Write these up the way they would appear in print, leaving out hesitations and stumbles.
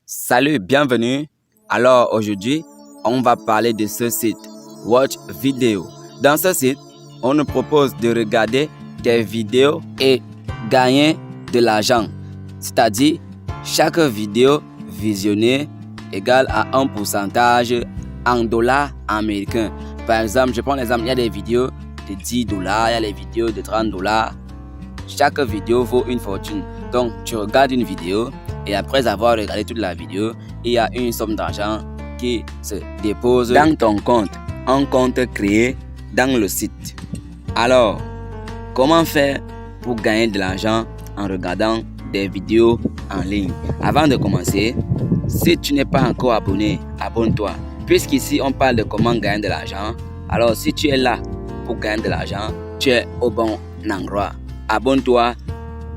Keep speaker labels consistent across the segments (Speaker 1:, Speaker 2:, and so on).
Speaker 1: Salut, bienvenue. Alors aujourd'hui, on va parler de ce site Watch Video. Dans ce site, on nous propose de regarder des vidéos et gagner de l'argent. C'est-à-dire, chaque vidéo visionnée égale à un pourcentage en dollars américains. Par exemple, je prends l'exemple, il y a des vidéos de 10 dollars, il y a des vidéos de 30 dollars. Chaque vidéo vaut une fortune. Donc, tu regardes une vidéo et après avoir regardé toute la vidéo, il y a une somme d'argent qui se dépose dans ton compte. Un compte créé dans le site. Alors, comment faire pour gagner de l'argent en regardant des vidéos en ligne? Avant de commencer, si tu n'es pas encore abonné, abonne-toi. Puisqu'ici, on parle de comment gagner de l'argent. Alors, si tu es là pour gagner de l'argent, tu es au bon endroit. Abonne-toi,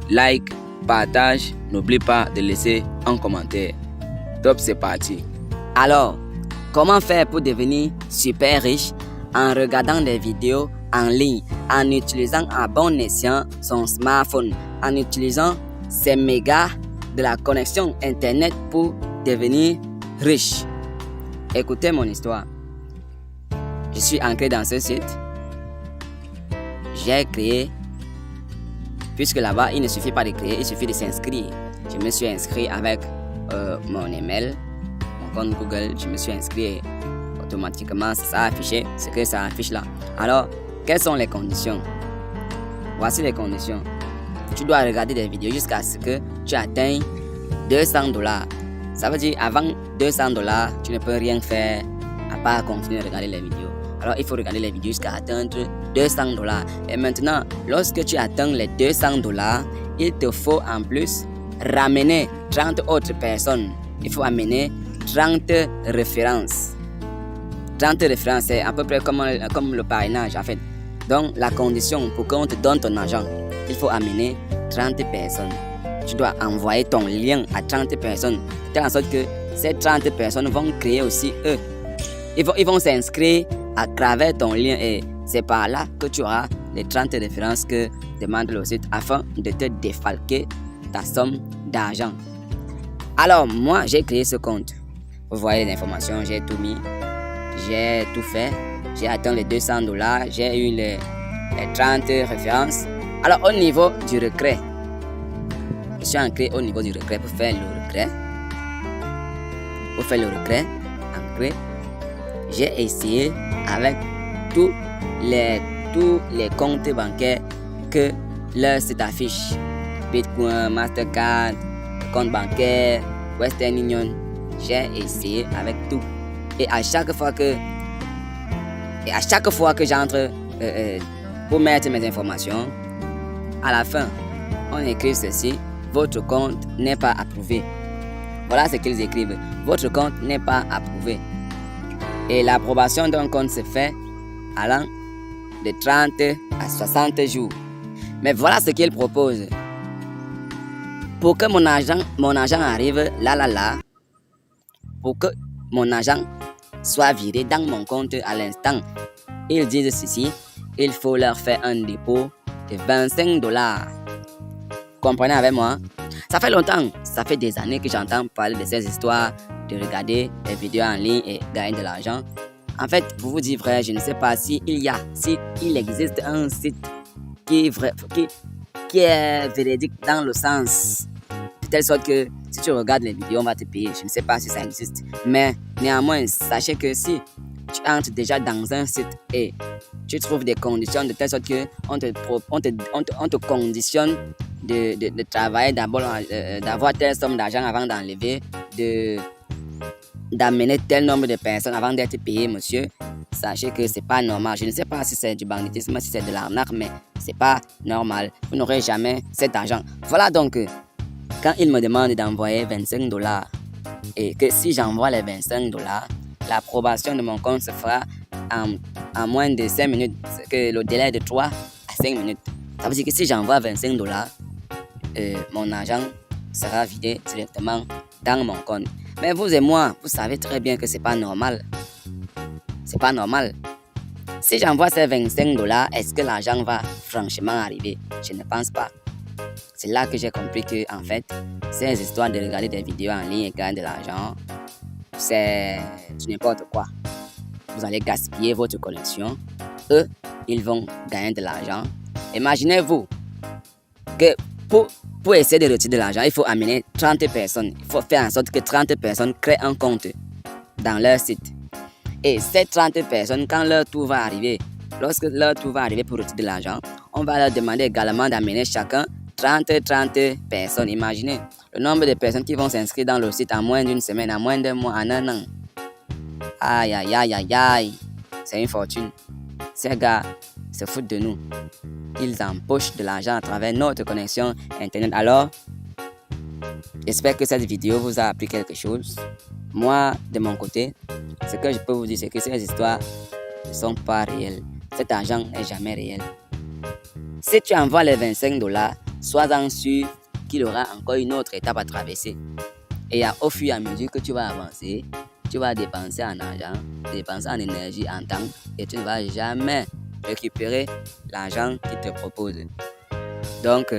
Speaker 1: like, partage, n'oublie pas de laisser un commentaire. Top, c'est parti. Alors, comment faire pour devenir super riche en regardant des vidéos en ligne, en utilisant à bon escient son smartphone, en utilisant ses mégas de la connexion internet pour devenir riche? Écoutez mon histoire. Je suis ancré dans ce site. J'ai créé. Puisque là-bas, il ne suffit pas de créer, il suffit de s'inscrire. Je me suis inscrit avec mon email, mon compte Google. Je me suis inscrit et automatiquement, ça a affiché ce que ça affiche là. Alors, quelles sont les conditions? Voici les conditions. Tu dois regarder des vidéos jusqu'à ce que tu atteignes 200 dollars. Ça veut dire avant 200 dollars, tu ne peux rien faire à part continuer à regarder les vidéos. Alors, il faut regarder les vidéos jusqu'à atteindre 200 dollars. Et maintenant, lorsque tu atteins les 200 dollars, il te faut en plus ramener 30 autres personnes. Il faut amener 30 références. 30 références, c'est à peu près comme le parrainage en fait. Donc, la condition pour qu'on te donne ton argent, il faut amener 30 personnes. Tu dois envoyer ton lien à 30 personnes, de telle sorte que ces 30 personnes vont créer aussi eux. Ils vont s'inscrire à travers ton lien et c'est par là que tu auras les 30 références que demande le site afin de te défalquer ta somme d'argent. Alors moi j'ai créé ce compte. Vous voyez les informations, j'ai tout mis, j'ai tout fait, j'ai atteint les 200 dollars, j'ai eu les 30 références. Alors au niveau du retrait, je suis ancré au niveau du retrait pour faire le retrait. Pour faire le retrait, ancré. J'ai essayé avec tous les comptes bancaires que leur site affiche. Bitcoin, Mastercard, compte bancaire, Western Union. J'ai essayé avec tout. Et à chaque fois que j'entre pour mettre mes informations, à la fin, on écrit ceci: votre compte n'est pas approuvé. Voilà ce qu'ils écrivent. Votre compte n'est pas approuvé. Et l'approbation d'un compte se fait allant de 30 à 60 jours. Mais voilà ce qu'il propose. Pour que mon argent arrive là, pour que mon argent soit viré dans mon compte à l'instant, ils disent ceci: il faut leur faire un dépôt de 25 dollars. Comprenez avec moi? Ça fait longtemps, ça fait des années que j'entends parler de ces histoires de regarder des vidéos en ligne et gagner de l'argent. En fait, pour vous dire vrai, je ne sais pas s'il existe un site qui est véridique dans le sens de telle sorte que si tu regardes les vidéos, on va te payer. Je ne sais pas si ça existe. Mais néanmoins, sachez que si tu entres déjà dans un site et tu trouves des conditions de telle sorte que on te conditionne de travailler d'abord, d'avoir telle somme d'argent avant d'enlever, d'amener tel nombre de personnes avant d'être payé, monsieur. Sachez que c'est pas normal. Je ne sais pas si c'est du banditisme, si c'est de l'arnaque, mais c'est pas normal. Vous n'aurez jamais cet argent. Voilà donc, quand il me demande d'envoyer 25 dollars et que si j'envoie les 25 dollars, l'approbation de mon compte se fera en moins de 5 minutes, c'est que le délai est de 3 à 5 minutes. Ça veut dire que si j'envoie 25 dollars, mon argent sera vidé directement dans mon compte. Mais vous et moi, vous savez très bien que c'est pas normal. C'est pas normal. Si j'envoie ces 25 dollars, est-ce que l'argent va franchement arriver? Je ne pense pas. C'est là que j'ai compris que, en fait, ces histoires de regarder des vidéos en ligne et gagner de l'argent, c'est n'importe quoi. Vous allez gaspiller votre connexion. Eux, ils vont gagner de l'argent. Imaginez-vous que pour essayer de retirer de l'argent, il faut amener 30 personnes. Il faut faire en sorte que 30 personnes créent un compte dans leur site. Et ces 30 personnes, quand leur tour va arriver, lorsque leur tour va arriver pour retirer de l'argent, on va leur demander également d'amener chacun 30 personnes. Imaginez le nombre de personnes qui vont s'inscrire dans le site en moins d'une semaine, en moins d'un mois, en un an. Aïe, aïe, aïe, aïe, aïe. C'est une fortune. Ces gars se foutent de nous. Ils empochent de l'argent à travers notre connexion Internet. Alors, j'espère que cette vidéo vous a appris quelque chose. Moi, de mon côté, ce que je peux vous dire, c'est que ces histoires ne sont pas réelles. Cet argent n'est jamais réel. Si tu envoies les $25, sois-en sûr qu'il y aura encore une autre étape à traverser. Et au fur et à mesure que tu vas avancer, tu vas dépenser en argent, dépenser en énergie, en temps, et tu ne vas jamais récupérer l'argent qu'ils te proposent. Donc,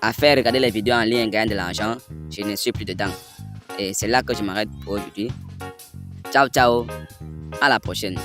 Speaker 1: à faire regarder les vidéos en ligne et gagner de l'argent, je ne suis plus dedans. Et c'est là que je m'arrête pour aujourd'hui. Ciao, ciao. À la prochaine.